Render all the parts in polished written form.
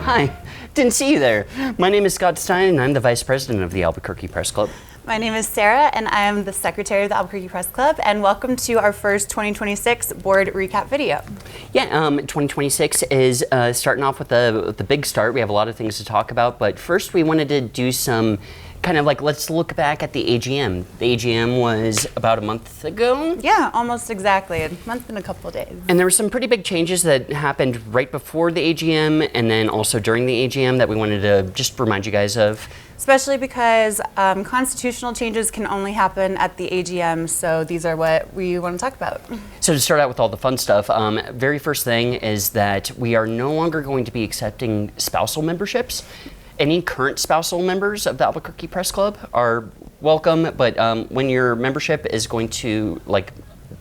Hi, didn't see you there. My name is Scott Stine, and I'm the Vice President of the Albuquerque Press Club. My name is Sarah, and I am the Secretary of the Albuquerque Press Club, and welcome to our first 2026 board recap video. Yeah, 2026 is starting off with the big start. We have a lot of things to talk about, but first we wanted to do some kind of like, let's look back at the AGM. The AGM was about a month ago. Yeah, almost exactly, a month and a couple of days. And there were some pretty big changes that happened right before the AGM and then also during the AGM that we wanted to just remind you guys of. Especially because constitutional changes can only happen at the AGM, so these are what we want to talk about. So to start out with all the fun stuff, very first thing is that we are no longer going to be accepting spousal memberships. Any current spousal members of the Albuquerque Press Club are welcome, but when your membership is going to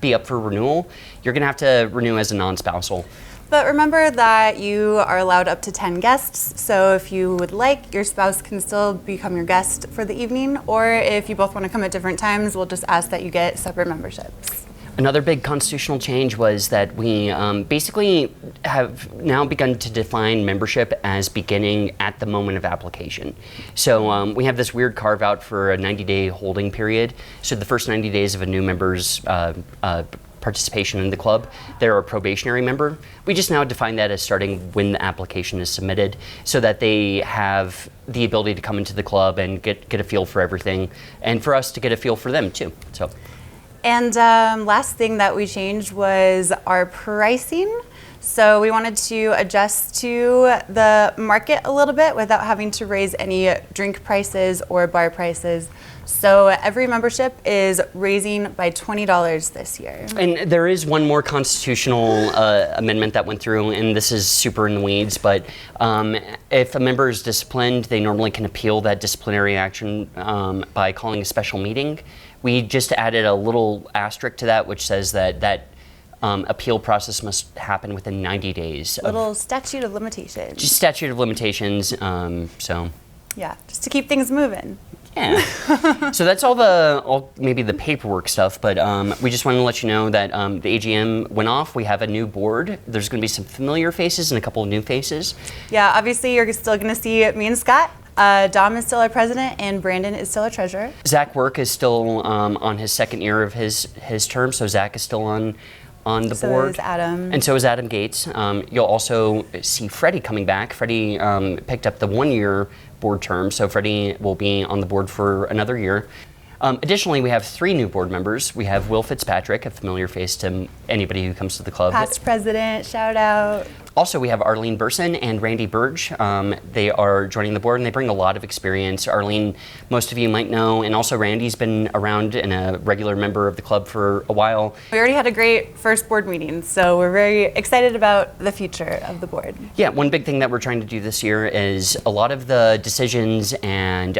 be up for renewal, you're going to have to renew as a non-spousal. But remember that you are allowed up to 10 guests, so if you would like, your spouse can still become your guest for the evening, or if you both want to come at different times, we'll just ask that you get separate memberships. Another big constitutional change was that we basically have now begun to define membership as beginning at the moment of application. So we have this weird carve out for a 90-day holding period. So the first 90 days of a new member's participation in the club, they're a probationary member. We just now define that as starting when the application is submitted so that they have the ability to come into the club and get a feel for everything, and for us to get a feel for them too. So. And last thing that we changed was our pricing. So we wanted to adjust to the market a little bit without having to raise any drink prices or bar prices. So every membership is raising by $20 this year. And there is one more constitutional amendment that went through, and this is super in the weeds, but if a member is disciplined, they normally can appeal that disciplinary action by calling a special meeting. We just added a little asterisk to that, which says that appeal process must happen within 90 days. Little statute of limitations. Just statute of limitations, so. Yeah, just to keep things moving. Yeah. So that's all maybe the paperwork stuff, but we just wanted to let you know that the AGM went off. We have a new board. There's going to be some familiar faces and a couple of new faces. Yeah, obviously you're still going to see me and Scott. Dom is still our president, and Brandon is still our treasurer. Zach Work is still on his second year of his term, so Zach is still on the board. So is Adam. And so is Adam Gates. You'll also see Freddie coming back. Freddie picked up the 1-year board term, so Freddie will be on the board for another year. Additionally, we have 3 new board members. We have Will Fitzpatrick, a familiar face to anybody who comes to the club. Past president, shout out. Also, we have Arlene Burson and Randy Burge. They are joining the board, and they bring a lot of experience. Arlene, most of you might know, and also Randy's been around and a regular member of the club for a while. We already had a great first board meeting, so we're very excited about the future of the board. Yeah, one big thing that we're trying to do this year is a lot of the decisions and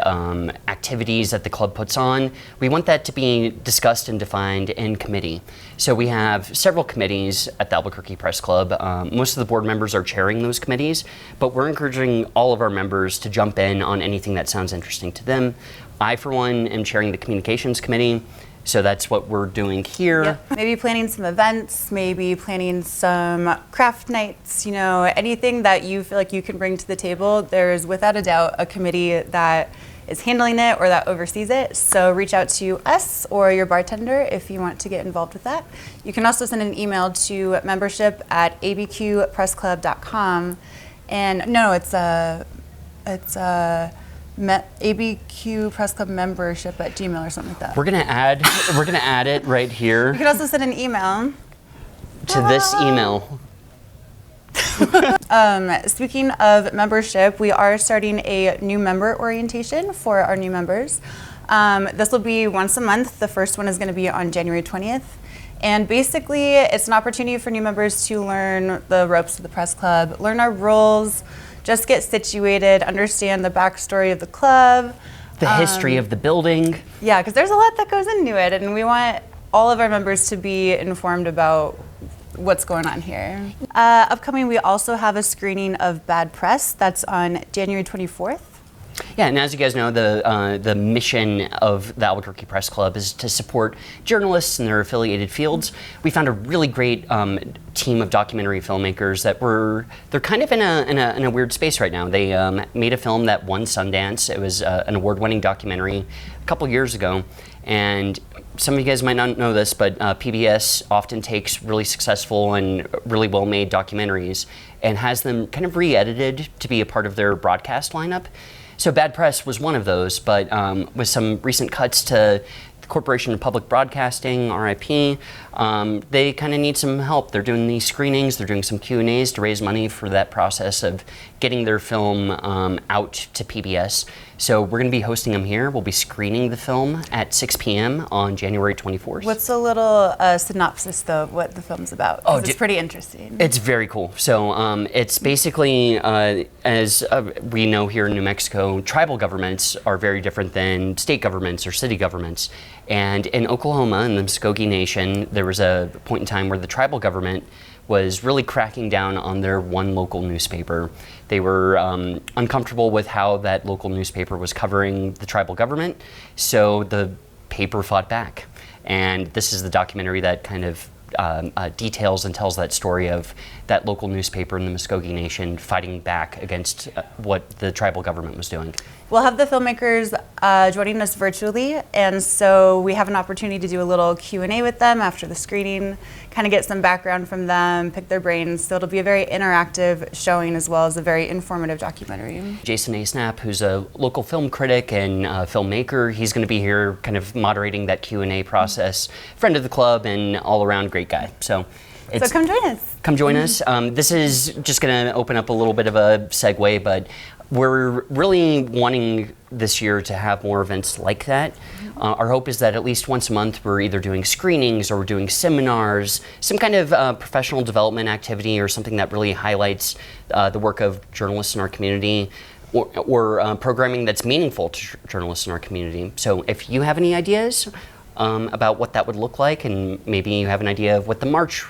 activities that the club puts on, we want that to be discussed and defined in committee. So we have several committees at the Albuquerque Press Club. Most of the board members are chairing those committees, but we're encouraging all of our members to jump in on anything that sounds interesting to them. I, for one, am chairing the communications committee, so that's what we're doing here. Yep. Maybe planning some events, maybe planning some craft nights, anything that you feel like you can bring to the table. There's without a doubt a committee that is handling it or that oversees it. So reach out to us or your bartender if you want to get involved with that. You can also send an email to membership@abqpressclub.com. And no, it's ABQ Press Club membership at Gmail or something like that. We're gonna add it right here. You can also send an email to this email. Speaking of membership, we are starting a new member orientation for our new members. This will be once a month. The first one is going to be on January 20th. And basically, it's an opportunity for new members to learn the ropes of the press club, learn our rules, just get situated, understand the backstory of the club. The history of the building. Yeah, because there's a lot that goes into it, and we want all of our members to be informed about what's going on here. Upcoming, we also have a screening of Bad Press. That's on January 24th. Yeah, and as you guys know, the mission of the Albuquerque Press Club is to support journalists in their affiliated fields. We found a really great team of documentary filmmakers they're kind of in a weird space right now. They made a film that won Sundance. It was an award-winning documentary a couple years ago, and some of you guys might not know this, but PBS often takes really successful and really well-made documentaries and has them kind of re-edited to be a part of their broadcast lineup. So Bad Press was one of those, but with some recent cuts to the Corporation of Public Broadcasting, RIP, they kind of need some help. They're doing these screenings, they're doing some Q&As to raise money for that process of getting their film out to PBS. So we're going to be hosting them here. We'll be screening the film at 6 p.m. on January 24th. What's a little synopsis, though, of what the film's about? 'Cause it's pretty interesting. It's very cool. So it's basically, as we know here in New Mexico, tribal governments are very different than state governments or city governments. And in Oklahoma, in the Muskogee Nation, there was a point in time where the tribal government was really cracking down on their one local newspaper. They were uncomfortable with how that local newspaper was covering the tribal government, so the paper fought back. And this is the documentary that kind of details and tells that story of that local newspaper in the Muskogee Nation fighting back against what the tribal government was doing. We'll have the filmmakers joining us virtually, and so we have an opportunity to do a little Q&A with them after the screening, kind of get some background from them, pick their brains. So it'll be a very interactive showing as well as a very informative documentary. Jason Asnap, who's a local film critic and filmmaker, he's going to be here kind of moderating that Q&A process. Friend of the club and all-around great guy. So come join us. Come join us. This is just going to open up a little bit of a segue, but we're really wanting this year to have more events like that. Our hope is that at least once a month we're either doing screenings or we're doing seminars, some kind of professional development activity or something that really highlights the work of journalists in our community, or programming that's meaningful to journalists in our community. So if you have any ideas about what that would look like, and maybe you have an idea of what the March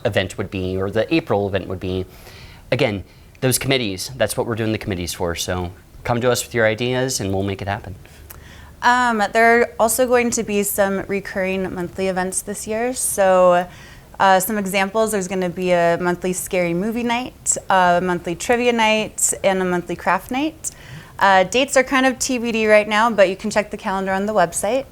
event would be or the April event would be, again, those committees, that's what we're doing the committees for. So come to us with your ideas and we'll make it happen. There are also going to be some recurring monthly events this year. So some examples, there's going to be a monthly scary movie night, a monthly trivia night, and a monthly craft night. Dates are kind of TBD right now, but you can check the calendar on the website.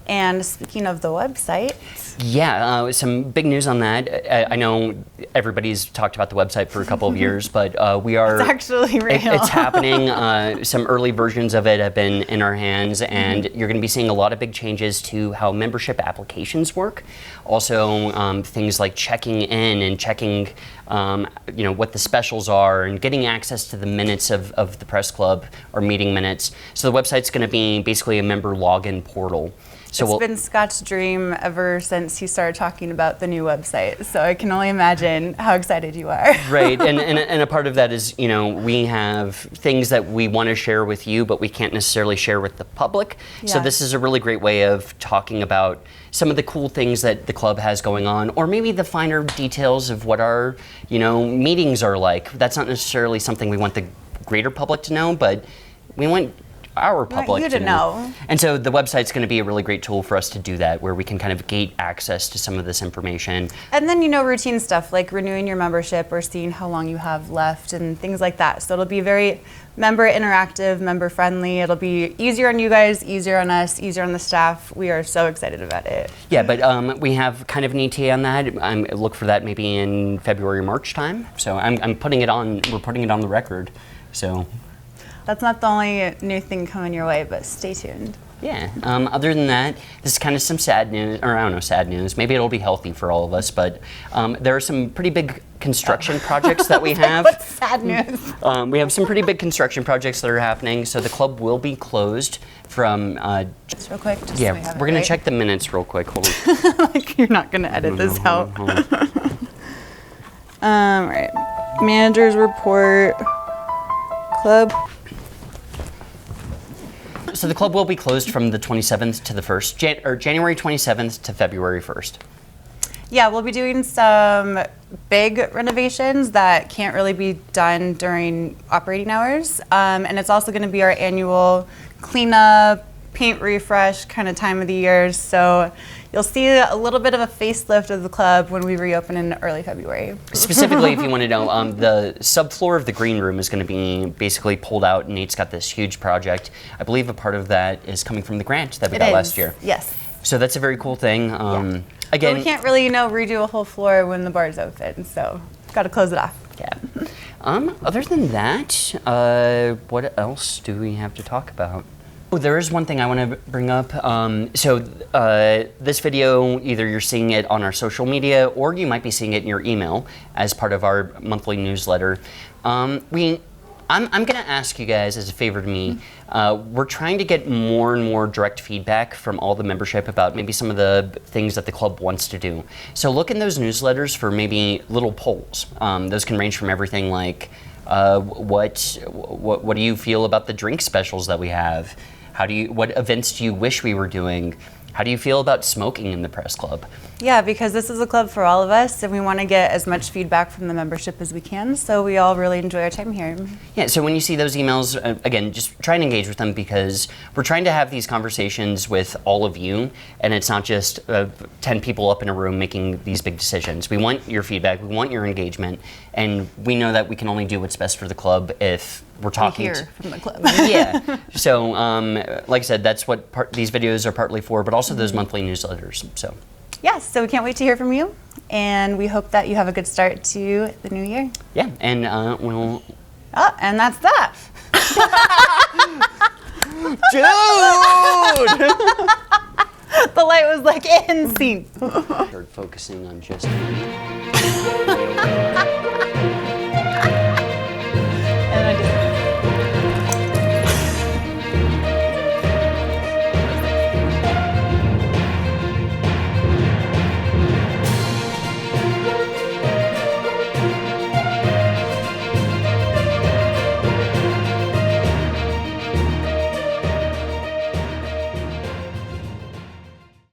And speaking of the website, yeah, some big news on that. I know everybody's talked about the website for a couple of years, but we are. It's actually real. It's happening. Some early versions of it have been in our hands, and you're going to be seeing a lot of big changes to how membership applications work. Also, things like checking in and checking, what the specials are, and getting access to the minutes of the press club or meeting minutes. So the website's going to be basically a member login portal. So it's been Scott's dream ever since he started talking about the new website. So I can only imagine how excited you are. Right, and a part of that is, we have things that we want to share with you, but we can't necessarily share with the public. Yeah. So this is a really great way of talking about some of the cool things that the club has going on, or maybe the finer details of what our, meetings are like. That's not necessarily something we want the greater public to know, but we want our public to know. And so the website's going to be a really great tool for us to do that, where we can kind of gate access to some of this information. And then, routine stuff like renewing your membership or seeing how long you have left and things like that. So it'll be very member interactive, member friendly. It'll be easier on you guys, easier on us, easier on the staff. We are so excited about it. Yeah, but we have kind of an ETA on that. Look for that maybe in February, March time. So we're putting it on the record. So. That's not the only new thing coming your way, but stay tuned. Yeah. Other than that, this is kind of some sad news, or I don't know, sad news. Maybe it'll be healthy for all of us, but there are some pretty big construction projects that we have. What's sad news? We have some pretty big construction projects that are happening, so the club will be closed from... just real quick. Just yeah, so we're going to check the minutes real quick. Hold on. Like you're not going to edit this out. All right. Manager's report. Club. So the club will be closed from the 27th to the 1st, or January 27th to February 1st. Yeah, we'll be doing some big renovations that can't really be done during operating hours. And it's also going to be our annual cleanup, paint refresh kind of time of the year. So you'll see a little bit of a facelift of the club when we reopen in early February. Specifically, if you want to know, the subfloor of the green room is going to be basically pulled out. Nate's got this huge project. I believe a part of that is coming from the grant that we got last year. Yes. So that's a very cool thing. Yeah. Again, but we can't really, redo a whole floor when the bar's open, so got to close it off. Yeah. Other than that, what else do we have to talk about? Oh, there is one thing I want to bring up. This video, either you're seeing it on our social media or you might be seeing it in your email as part of our monthly newsletter. I'm going to ask you guys as a favor to me, we're trying to get more and more direct feedback from all the membership about maybe some of the things that the club wants to do. So look in those newsletters for maybe little polls. Those can range from everything like, what do you feel about the drink specials that we have? What events do you wish we were doing? How do you feel about smoking in the press club? Yeah, because this is a club for all of us, and we want to get as much feedback from the membership as we can, so we all really enjoy our time here. Yeah, so when you see those emails, again, just try and engage with them because we're trying to have these conversations with all of you, and it's not just 10 people up in a room making these big decisions. We want your feedback, we want your engagement, and we know that we can only do what's best for the club if we're talking hear from the club. Yeah. So, like I said, that's what these videos are partly for, but also those monthly newsletters. So. Yes, so we can't wait to hear from you, and we hope that you have a good start to the new year. Yeah, and we'll. Oh, and that's that. Dude! The light was like in scene. Start focusing on just.